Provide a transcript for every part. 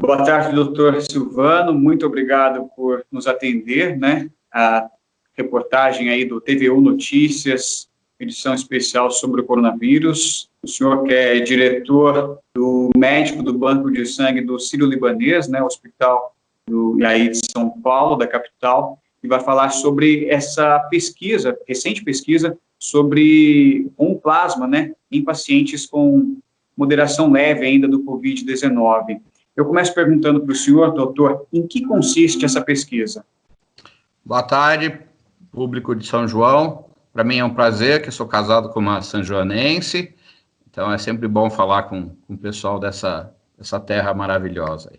Boa tarde, doutor Silvano. Muito obrigado por nos atender, né? A reportagem aí do TVU Notícias, edição especial sobre o coronavírus. O senhor que é diretor médico do Banco de Sangue do Sírio-Libanês, né? Hospital aí de São Paulo, da capital, e vai falar sobre essa pesquisa, recente pesquisa, sobre um plasma, né? Em pacientes com moderação leve ainda do Covid-19. Eu começo perguntando para o senhor, doutor, em que consiste essa pesquisa? Boa tarde, público de São João. Para mim é um prazer, que eu sou casado com uma sanjoanense, então é sempre bom falar com o pessoal dessa terra maravilhosa.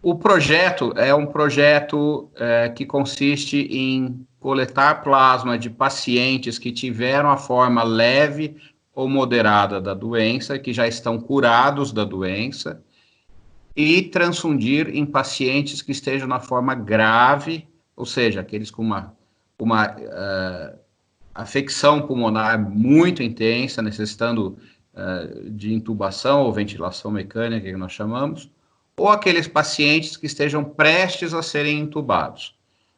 O projeto é um projeto que consiste em coletar plasma de pacientes que tiveram a forma leve ou moderada da doença, que já estão curados da doença, e transfundir em pacientes que estejam na forma grave, ou seja, aqueles com uma afecção pulmonar muito intensa, necessitando de intubação ou ventilação mecânica, que nós chamamos, ou aqueles pacientes que estejam prestes a serem intubados.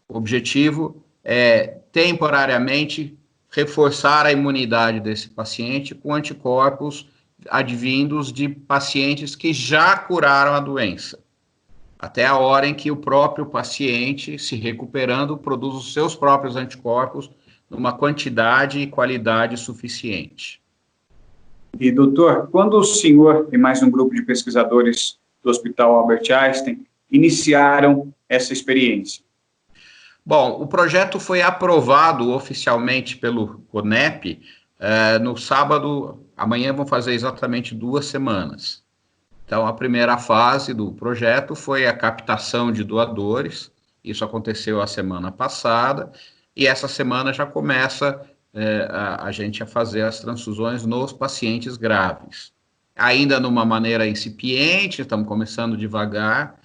O objetivo é, temporariamente, reforçar a imunidade desse paciente com anticorpos advindos de pacientes que já curaram a doença, até a hora em que o próprio paciente, se recuperando, produz os seus próprios anticorpos numa quantidade e qualidade suficiente. E, doutor, quando o senhor e mais um grupo de pesquisadores do Hospital Albert Einstein iniciaram essa experiência? Bom, o projeto foi aprovado oficialmente pelo CONEP no sábado. Amanhã vão fazer exatamente 2 semanas. Então, a primeira fase do projeto foi a captação de doadores. Isso aconteceu a semana passada, e essa semana já começa a gente a fazer as transfusões nos pacientes graves. Ainda numa maneira incipiente, estamos começando devagar,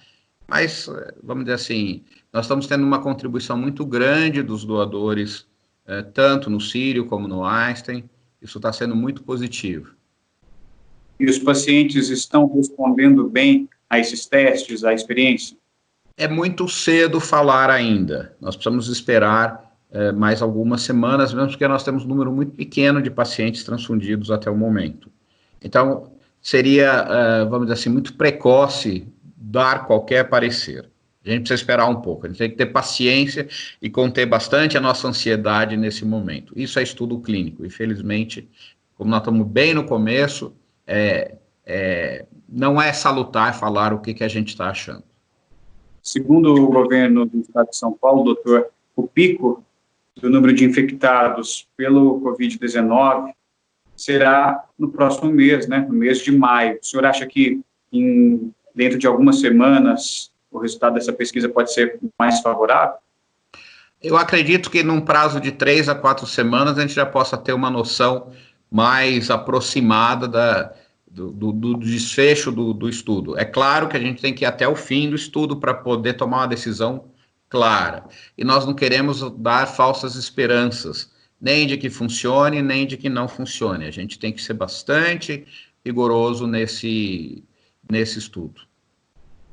mas, vamos dizer assim, nós estamos tendo uma contribuição muito grande dos doadores, tanto no Sírio como no Einstein. Isso está sendo muito positivo. E os pacientes estão respondendo bem a esses testes, à experiência? É muito cedo falar ainda. Nós precisamos esperar mais algumas semanas, mesmo porque nós temos um número muito pequeno de pacientes transfundidos até o momento. Então, seria, vamos dizer assim, muito precoce dar qualquer parecer. A gente precisa esperar um pouco, a gente tem que ter paciência e conter bastante a nossa ansiedade nesse momento. Isso é estudo clínico. Infelizmente, como nós estamos bem no começo, não é salutar falar o que a gente está achando. Segundo o governo do estado de São Paulo, doutor, o pico do número de infectados pelo Covid-19 será no próximo mês, né, no mês de maio. O senhor acha que dentro de algumas semanas o resultado dessa pesquisa pode ser mais favorável? Eu acredito que num prazo de 3 a 4 semanas a gente já possa ter uma noção mais aproximada do desfecho do estudo. É claro que a gente tem que ir até o fim do estudo para poder tomar uma decisão clara. E nós não queremos dar falsas esperanças, nem de que funcione, nem de que não funcione. A gente tem que ser bastante rigoroso nesse estudo.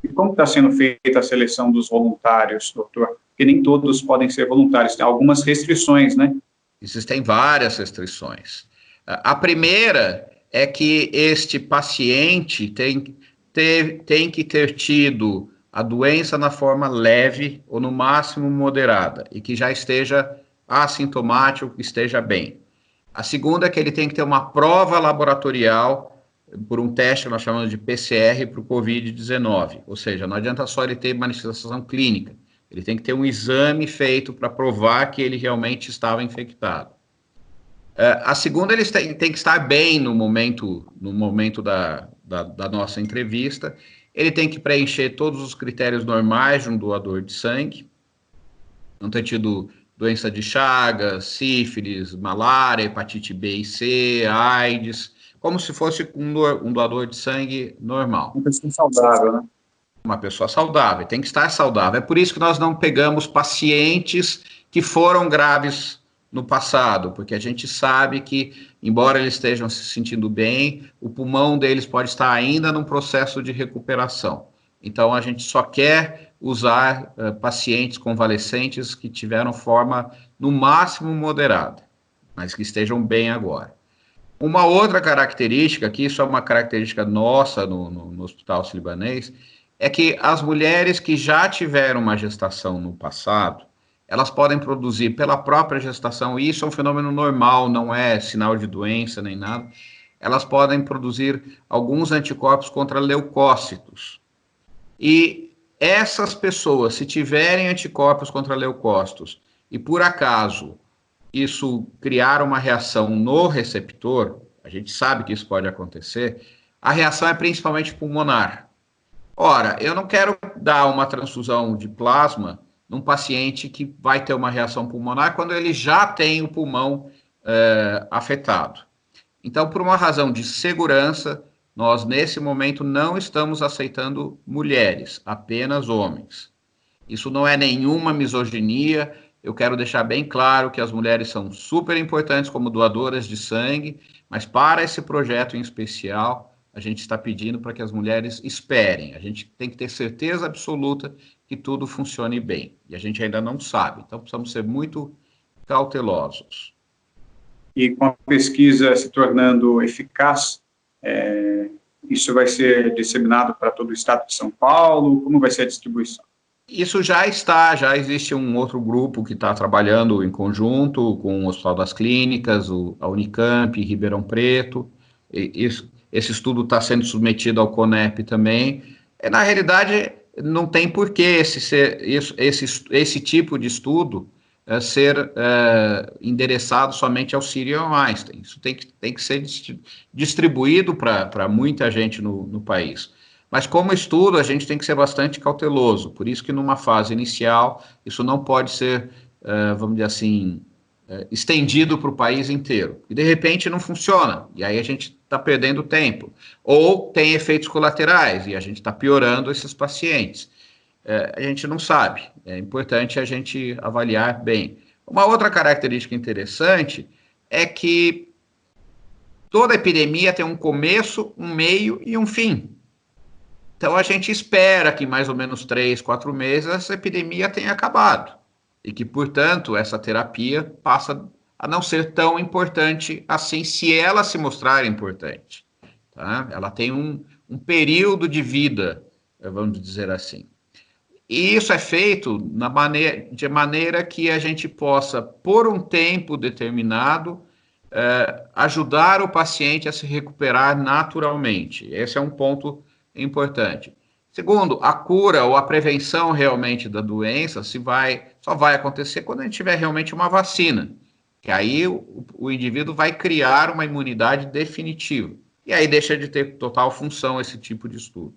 E como está sendo feita a seleção dos voluntários, doutor? Porque nem todos podem ser voluntários, tem algumas restrições, né? Existem várias restrições. A primeira é que este paciente tem que ter tido a doença na forma leve ou no máximo moderada e que já esteja assintomático, que esteja bem. A segunda é que ele tem que ter uma prova laboratorial por um teste que nós chamamos de PCR para o Covid-19, ou seja, não adianta só ele ter manifestação clínica, ele tem que ter um exame feito para provar que ele realmente estava infectado. A segunda, eles têm que estar bem no momento da nossa entrevista, ele tem que preencher todos os critérios normais de um doador de sangue, não ter tido doença de Chagas, sífilis, malária, hepatite B e C, AIDS, como se fosse um doador de sangue normal. Uma pessoa saudável, né? Uma pessoa saudável, tem que estar saudável. É por isso que nós não pegamos pacientes que foram graves no passado, porque a gente sabe que, embora eles estejam se sentindo bem, o pulmão deles pode estar ainda num processo de recuperação. Então, a gente só quer usar pacientes convalescentes que tiveram forma, no máximo, moderada, mas que estejam bem agora. Uma outra característica, que isso é uma característica nossa no Hospital Sírio-Libanês, é que as mulheres que já tiveram uma gestação no passado, elas podem produzir pela própria gestação, e isso é um fenômeno normal, não é sinal de doença nem nada, elas podem produzir alguns anticorpos contra leucócitos. E essas pessoas, se tiverem anticorpos contra leucócitos, e por acaso isso criar uma reação no receptor, a gente sabe que isso pode acontecer, a reação é principalmente pulmonar. Ora, eu não quero dar uma transfusão de plasma num paciente que vai ter uma reação pulmonar quando ele já tem o pulmão afetado. Então, por uma razão de segurança, nós, nesse momento, não estamos aceitando mulheres, apenas homens. Isso não é nenhuma misoginia. Eu quero deixar bem claro que as mulheres são super importantes como doadoras de sangue, mas para esse projeto em especial, a gente está pedindo para que as mulheres esperem. A gente tem que ter certeza absoluta que tudo funcione bem. E a gente ainda não sabe. Então, precisamos ser muito cautelosos. E com a pesquisa se tornando eficaz, isso vai ser disseminado para todo o estado de São Paulo? Como vai ser a distribuição? Isso já existe um outro grupo que está trabalhando em conjunto com o Hospital das Clínicas, a Unicamp, Ribeirão Preto. Esse estudo está sendo submetido ao CONEP também. Na realidade, não tem por que esse tipo de estudo ser endereçado somente ao Sírio-Einstein. Isso tem que ser distribuído para muita gente no país. Mas como estudo, a gente tem que ser bastante cauteloso, por isso que numa fase inicial, isso não pode ser, vamos dizer assim, estendido para o país inteiro. E de repente não funciona, e aí a gente está perdendo tempo. Ou tem efeitos colaterais, e a gente está piorando esses pacientes. A gente não sabe, é importante a gente avaliar bem. Uma outra característica interessante é que toda epidemia tem um começo, um meio e um fim. Então, a gente espera que em mais ou menos 3, 4 meses essa epidemia tenha acabado e que, portanto, essa terapia passa a não ser tão importante assim, se ela se mostrar importante. Tá? Ela tem um período de vida, vamos dizer assim. E isso é feito de maneira que a gente possa, por um tempo determinado, ajudar o paciente a se recuperar naturalmente. Esse é um ponto importante. Segundo, a cura ou a prevenção realmente da doença só vai acontecer quando a gente tiver realmente uma vacina, que aí o indivíduo vai criar uma imunidade definitiva. E aí deixa de ter total função esse tipo de estudo.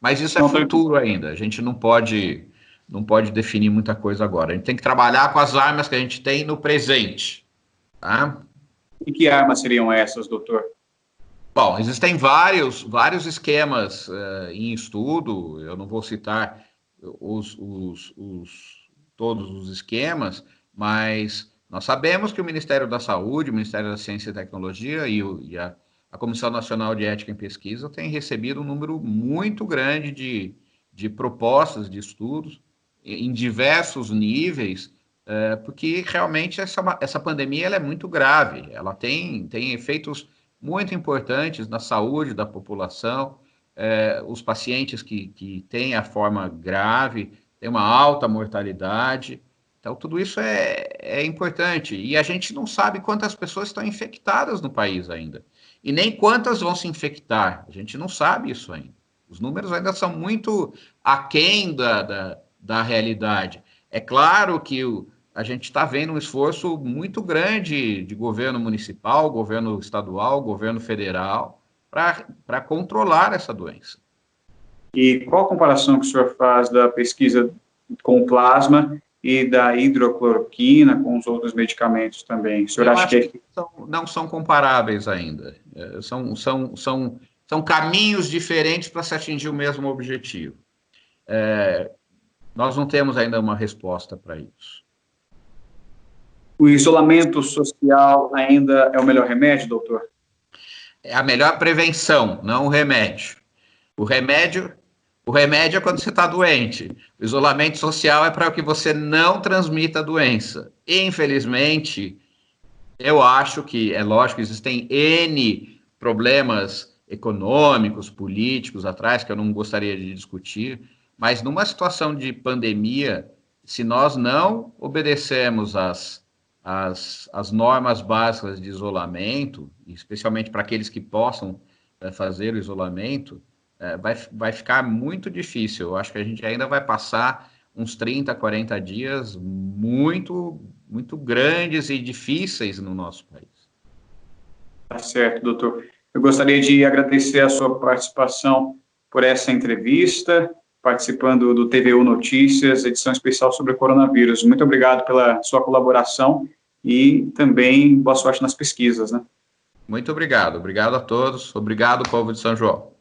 Mas isso é futuro ainda. A gente não pode definir muita coisa agora. A gente tem que trabalhar com as armas que a gente tem no presente. Tá? E que armas seriam essas, doutor? Bom, existem vários esquemas em estudo. Eu não vou citar todos os esquemas, mas nós sabemos que o Ministério da Saúde, o Ministério da Ciência e Tecnologia e a Comissão Nacional de Ética em Pesquisa tem recebido um número muito grande de propostas de estudos em diversos níveis, porque realmente essa pandemia ela é muito grave, ela tem efeitos muito importantes na saúde da população, os pacientes que têm a forma grave têm uma alta mortalidade, então tudo isso é importante, e a gente não sabe quantas pessoas estão infectadas no país ainda, e nem quantas vão se infectar, a gente não sabe isso ainda, os números ainda são muito aquém da realidade. É claro que a gente está vendo um esforço muito grande de governo municipal, governo estadual, governo federal, para controlar essa doença. E qual a comparação que o senhor faz da pesquisa com plasma e da hidrocloroquina com os outros medicamentos também? O senhor acha que não são comparáveis ainda. São caminhos diferentes para se atingir o mesmo objetivo. Nós não temos ainda uma resposta para isso. O isolamento social ainda é o melhor remédio, doutor? É a melhor prevenção, não o remédio. O remédio é quando você está doente. O isolamento social é para que você não transmita a doença. E, infelizmente, eu acho que, é lógico, existem N problemas econômicos, políticos atrás, que eu não gostaria de discutir, mas numa situação de pandemia, se nós não obedecermos as normas básicas de isolamento, especialmente para aqueles que possam fazer o isolamento, vai ficar muito difícil. Eu acho que a gente ainda vai passar uns 30, 40 dias muito, muito grandes e difíceis no nosso país. Tá certo, doutor. Eu gostaria de agradecer a sua participação por essa entrevista, participando do TVU Notícias, edição especial sobre o coronavírus. Muito obrigado pela sua colaboração e também boa sorte nas pesquisas, né? Muito obrigado. Obrigado a todos. Obrigado, povo de São João.